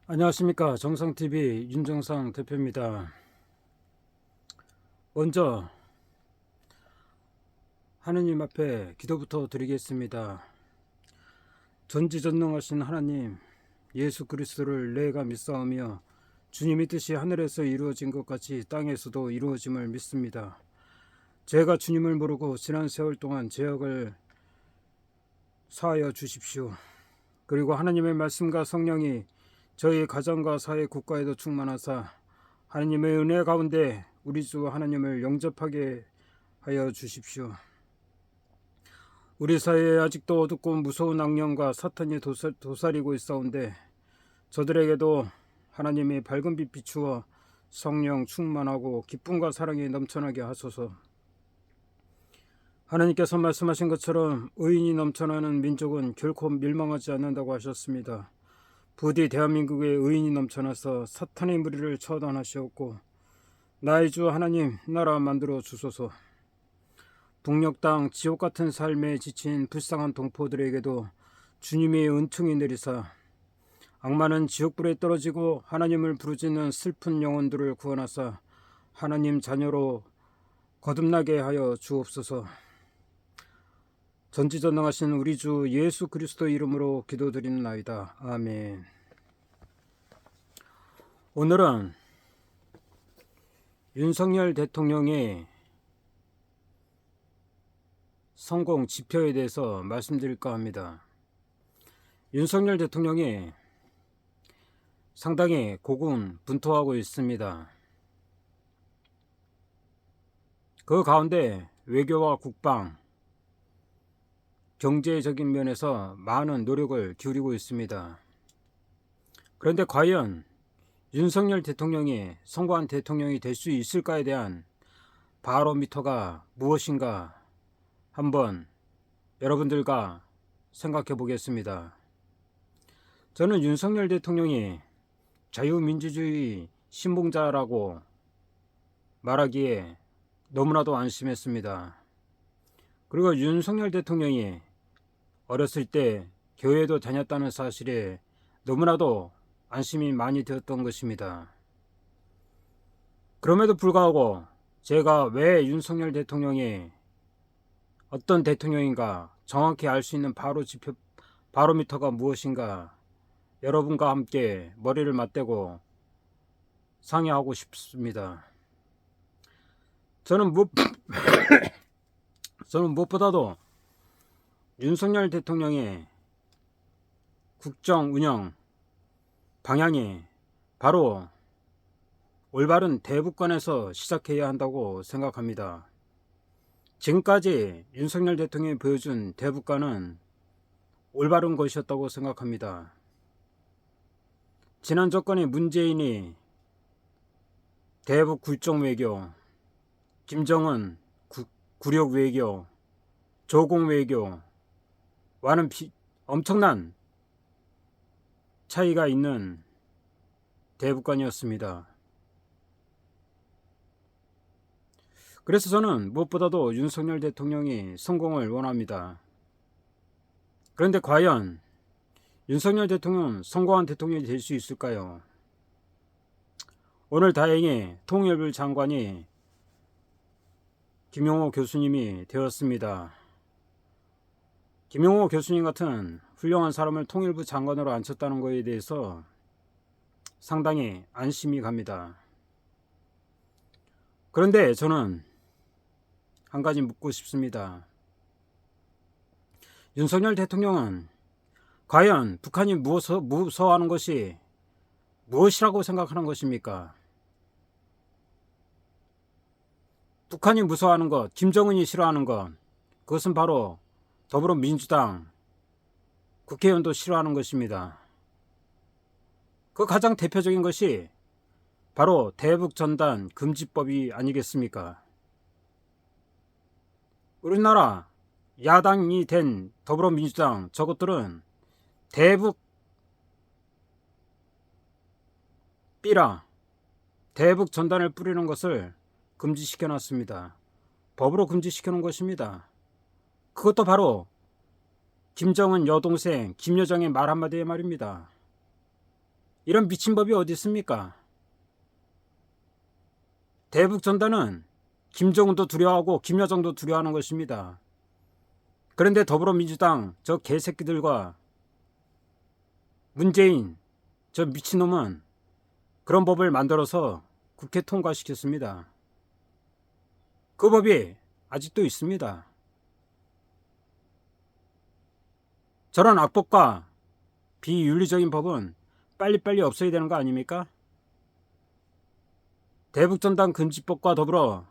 안녕하십니까. 정상TV 윤정상 대표입니다. 먼저 하느님 앞에 기도부터 드리겠습니다. 전지전능하신 하나님, 예수 그리스도를 내가 믿사오며 주님의 뜻이 하늘에서 이루어진 것 같이 땅에서도 이루어짐을 믿습니다. 제가 주님을 모르고 지난 세월 동안 죄악을 사하여 주십시오. 그리고 하나님의 말씀과 성령이 저희 가정과 사회 국가에도 충만하사 하나님의 은혜 가운데 우리 주 하나님을 영접하게 하여 주십시오. 우리 사회에 아직도 어둡고 무서운 악령과 사탄이 도사리고 있사온데 저들에게도 하나님의 밝은 빛 비추어 성령 충만하고 기쁨과 사랑이 넘쳐나게 하소서. 하나님께서 말씀하신 것처럼 의인이 넘쳐나는 민족은 결코 멸망하지 않는다고 하셨습니다. 부디 대한민국에 의인이 넘쳐나서 사탄의 무리를 처단하시옵고 나의 주 하나님 나라 만들어 주소서. 북녘 땅 지옥 같은 삶에 지친 불쌍한 동포들에게도 주님의 은총이 내리사 악마는 지옥불에 떨어지고 하나님을 부르짖는 슬픈 영혼들을 구원하사 하나님 자녀로 거듭나게 하여 주옵소서. 전지전능하신 우리 주 예수 그리스도 이름으로 기도드리나이다. 아멘. 오늘은 윤석열 대통령의 성공 지표에 대해서 말씀드릴까 합니다. 윤석열 대통령이 상당히 고군분투하고 있습니다. 그 가운데 외교와 국방, 경제적인 면에서 많은 노력을 기울이고 있습니다. 그런데 과연 윤석열 대통령이 성공한 대통령이 될 수 있을까에 대한 바로미터가 무엇인가 한번 여러분들과 생각해 보겠습니다. 저는 윤석열 대통령이 자유민주주의 신봉자라고 말하기에 너무나도 안심했습니다. 그리고 윤석열 대통령이 어렸을 때 교회도 다녔다는 사실에 너무나도 안심이 많이 되었던 것입니다. 그럼에도 불구하고 제가 왜 윤석열 대통령이 어떤 대통령인가 정확히 알 수 있는 바로미터가 무엇인가 여러분과 함께 머리를 맞대고 상의하고 싶습니다. 저는 무엇보다도 윤석열 대통령의 국정 운영 방향이 바로 올바른 대북관에서 시작해야 한다고 생각합니다. 지금까지 윤석열 대통령이 보여준 대북관은 올바른 것이었다고 생각합니다. 지난 정권의 문재인이 대북 굴종 외교, 김정은 굴욕 외교, 조공 외교와는 엄청난 차이가 있는 대북관이었습니다. 그래서 저는 무엇보다도 윤석열 대통령이 성공을 원합니다. 그런데 과연 윤석열 대통령은 성공한 대통령이 될 수 있을까요? 오늘 다행히 통일부 장관이 김용호 교수님이 되었습니다. 김용호 교수님 같은 훌륭한 사람을 통일부 장관으로 앉혔다는 것에 대해서 상당히 안심이 갑니다. 그런데 저는 한 가지 묻고 싶습니다. 윤석열 대통령은 과연 북한이 무서워하는 것이 무엇이라고 생각하는 것입니까? 북한이 무서워하는 것, 김정은이 싫어하는 것, 그것은 바로 더불어민주당 국회의원도 싫어하는 것입니다. 그 가장 대표적인 것이 바로 대북전단 금지법이 아니겠습니까? 우리나라 야당이 된 더불어민주당 저것들은 대북 삐라 대북 전단을 뿌리는 것을 금지시켜 놨습니다. 법으로 금지시켜 놓은 것입니다. 그것도 바로 김정은 여동생 김여정의 말 한마디의 말입니다. 이런 미친 법이 어디 있습니까? 대북 전단은 김정은도 두려워하고 김여정도 두려워하는 것입니다. 그런데 더불어민주당 저 개새끼들과 문재인 저 미친놈은 그런 법을 만들어서 국회 통과시켰습니다. 그 법이 아직도 있습니다. 저런 악법과 비윤리적인 법은 빨리빨리 없어야 되는 거 아닙니까? 대북전단 금지법과 더불어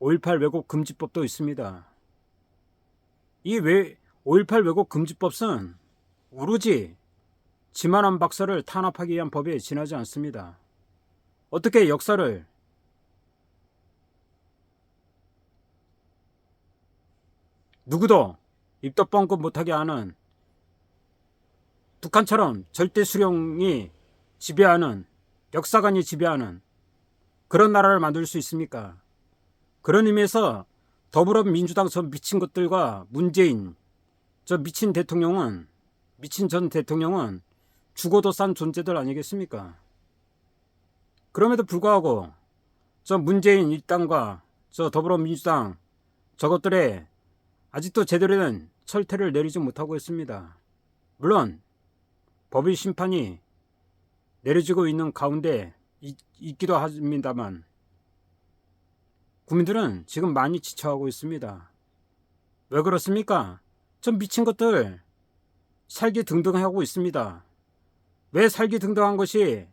5.18 왜곡 금지법도 있습니다. 이 5.18 왜곡 금지법은 오로지 지만한 박사를 탄압하기 위한 법에 지나지 않습니다. 어떻게 역사를 누구도 입도 뻥끗 못하게 하는 북한처럼 절대 수령이 지배하는 역사관이 지배하는 그런 나라를 만들 수 있습니까? 그런 의미에서 더불어민주당 저 미친 것들과 문재인 저 미친 대통령은 미친 전 대통령은 죽어도 싼 존재들 아니겠습니까? 그럼에도 불구하고 저 문재인 일당과 저 더불어민주당 저것들의 아직도 제대로 된 철퇴를 내리지 못하고 있습니다. 물론 법의 심판이 내려지고 있는 가운데 있기도 합니다만 국민들은 지금 많이 지쳐하고 있습니다. 왜 그렇습니까? 전 미친 것들 살기 등등하고 있습니다. 왜 살기 등등한 것이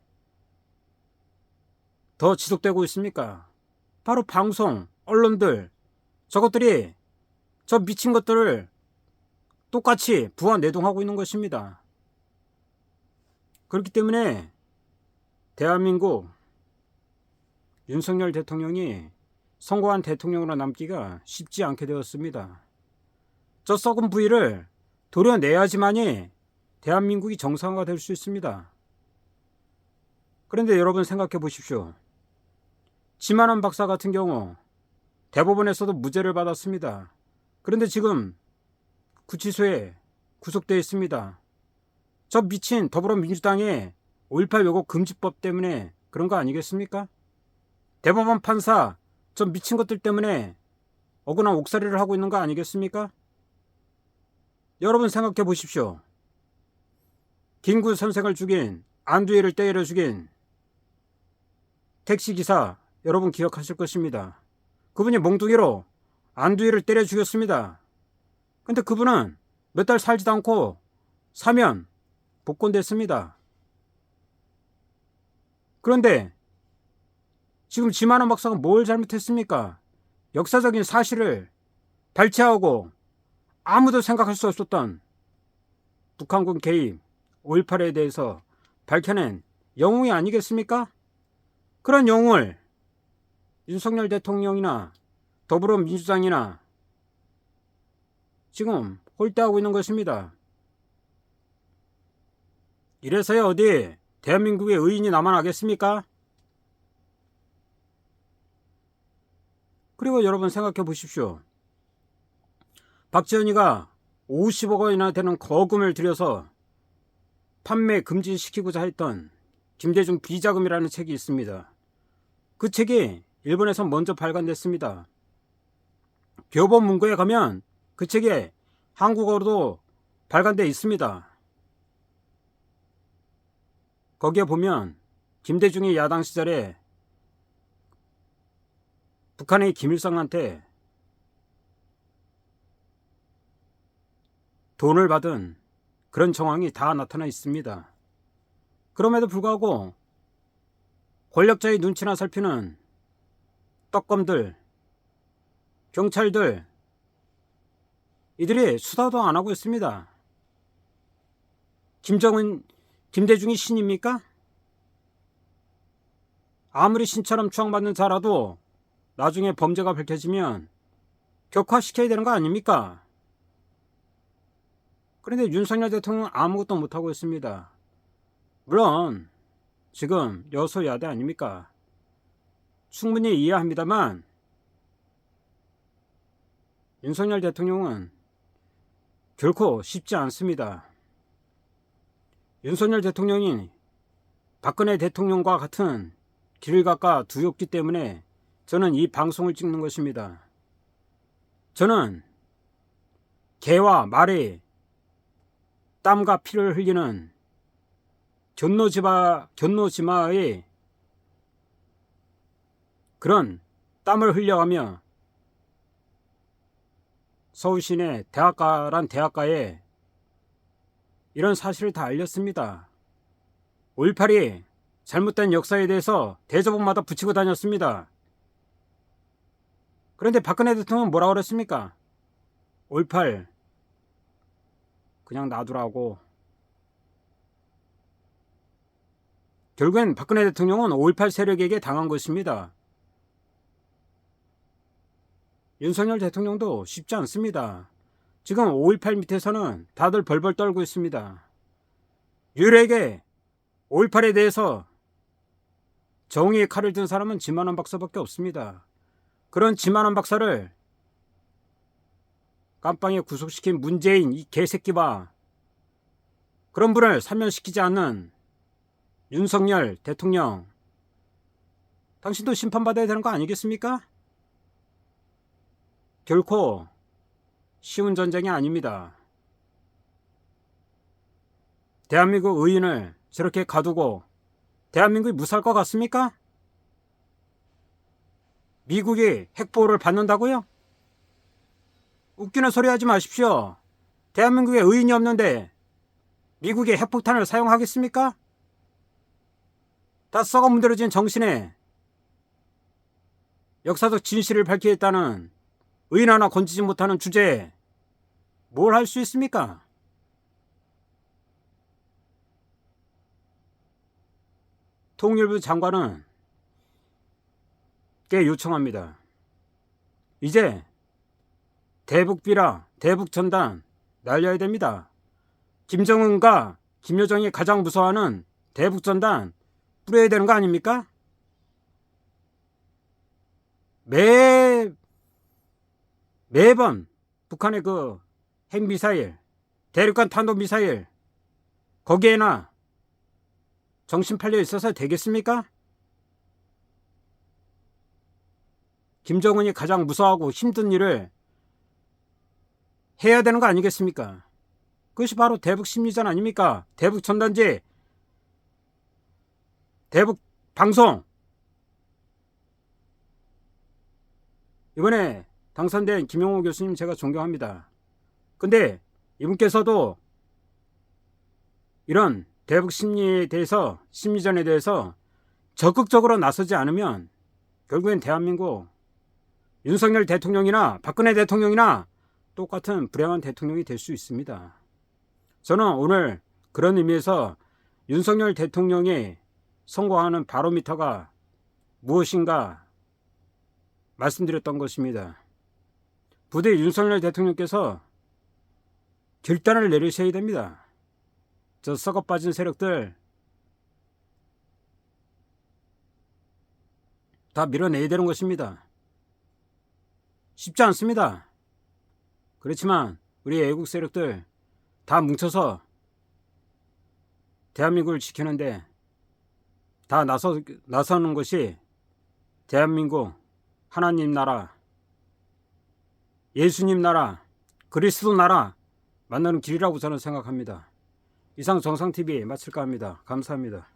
더 지속되고 있습니까? 바로 방송, 언론들 저것들이 저 미친 것들을 똑같이 부하내동하고 있는 것입니다. 그렇기 때문에 대한민국 윤석열 대통령이 성공한 대통령으로 남기가 쉽지 않게 되었습니다. 저 썩은 부위를 도려내야지만이 대한민국이 정상화가 될 수 있습니다. 그런데 여러분 생각해 보십시오. 지만한 박사 같은 경우 대법원에서도 무죄를 받았습니다. 그런데 지금 구치소에 구속되어 있습니다. 저 미친 더불어민주당의 5.18 왜곡 금지법 때문에 그런 거 아니겠습니까? 대법원 판사 저 미친 것들 때문에 억울한 옥살이를 하고 있는 거 아니겠습니까? 여러분 생각해 보십시오. 김구 선생을 죽인 안두희를 때려 죽인 택시기사 여러분 기억하실 것입니다. 그분이 몽둥이로 안두희를 때려 죽였습니다. 근데 그분은 몇 달 살지도 않고 사면 복권됐습니다. 그런데 지금 지만한 박사가 뭘 잘못했습니까? 역사적인 사실을 발췌하고 아무도 생각할 수 없었던 북한군 개입 5.18에 대해서 밝혀낸 영웅이 아니겠습니까? 그런 영웅을 윤석열 대통령이나 더불어민주당이나 지금 홀대하고 있는 것입니다. 이래서야 어디 대한민국의 의인이 남아나겠습니까? 그리고 여러분 생각해 보십시오. 박지원이가 50억 원이나 되는 거금을 들여서 판매 금지시키고자 했던 김대중 비자금이라는 책이 있습니다. 그 책이 일본에서 먼저 발간됐습니다. 교본 문고에 가면 그 책이 한국어로도 발간되어 있습니다. 거기에 보면 김대중이 야당 시절에 북한의 김일성한테 돈을 받은 그런 정황이 다 나타나 있습니다. 그럼에도 불구하고 권력자의 눈치나 살피는 떡검들, 경찰들 이들이 수사도 안 하고 있습니다. 김대중이 신입니까? 아무리 신처럼 추앙받는 자라도 나중에 범죄가 밝혀지면 격화시켜야 되는 거 아닙니까? 그런데 윤석열 대통령은 아무것도 못하고 있습니다. 물론 지금 여소야대 아닙니까? 충분히 이해합니다만 윤석열 대통령은 결코 쉽지 않습니다. 윤석열 대통령이 박근혜 대통령과 같은 길각과 두렵기 때문에 저는 이 방송을 찍는 것입니다. 저는 개와 말이 땀과 피를 흘리는 견노지마의 그런 땀을 흘려가며 서울시내 대학가란 대학가에 이런 사실을 다 알렸습니다. 5.18이 잘못된 역사에 대해서 대저번마다 붙이고 다녔습니다. 그런데 박근혜 대통령은 뭐라고 그랬습니까? 5.18 그냥 놔두라고. 결국엔 박근혜 대통령은 5.18 세력에게 당한 것입니다. 윤석열 대통령도 쉽지 않습니다. 지금 5.18 밑에서는 다들 벌벌 떨고 있습니다. 유일하게 5.18에 대해서 정의의 칼을 든 사람은 지만원 박사밖에 없습니다. 그런 지만원 박사를 깜빵에 구속시킨 문재인 이 개새끼와 그런 분을 사면시키지 않는 윤석열 대통령, 당신도 심판받아야 되는 거 아니겠습니까? 결코 쉬운 전쟁이 아닙니다. 대한민국 의인을 저렇게 가두고 대한민국이 무사할 것 같습니까? 미국이 핵보호를 받는다고요? 웃기는 소리 하지 마십시오. 대한민국에 의인이 없는데 미국이 핵폭탄을 사용하겠습니까? 다 썩어 문드러진 정신에 역사적 진실을 밝히겠다는 의인 하나 건지지 못하는 주제에 뭘 할 수 있습니까? 통일부 장관은 께 요청합니다. 이제 대북비라 대북전단 날려야 됩니다. 김정은과 김여정이 가장 무서워하는 대북전단 뿌려야 되는 거 아닙니까? 매번 북한의 그 핵미사일, 대륙간 탄도미사일 거기에나 정신 팔려 있어서 되겠습니까? 김정은이 가장 무서워하고 힘든 일을 해야 되는 거 아니겠습니까? 그것이 바로 대북 심리전 아닙니까? 대북 전단지, 대북 방송. 이번에 당선된 김용호 교수님 제가 존경합니다. 근데 이분께서도 이런 대북 심리에 대해서, 심리전에 대해서 적극적으로 나서지 않으면 결국엔 대한민국 윤석열 대통령이나 박근혜 대통령이나 똑같은 불행한 대통령이 될 수 있습니다. 저는 오늘 그런 의미에서 윤석열 대통령이 성공하는 바로미터가 무엇인가 말씀드렸던 것입니다. 부디 윤석열 대통령께서 결단을 내리셔야 됩니다. 저 썩어 빠진 세력들 다 밀어내야 되는 것입니다. 쉽지 않습니다. 그렇지만 우리 애국 세력들 다 뭉쳐서 대한민국을 지키는데 다 나서는 것이 대한민국 하나님 나라, 예수님 나라, 그리스도 나라 만나는 길이라고 저는 생각합니다. 이상 정상TV 마칠까 합니다. 감사합니다.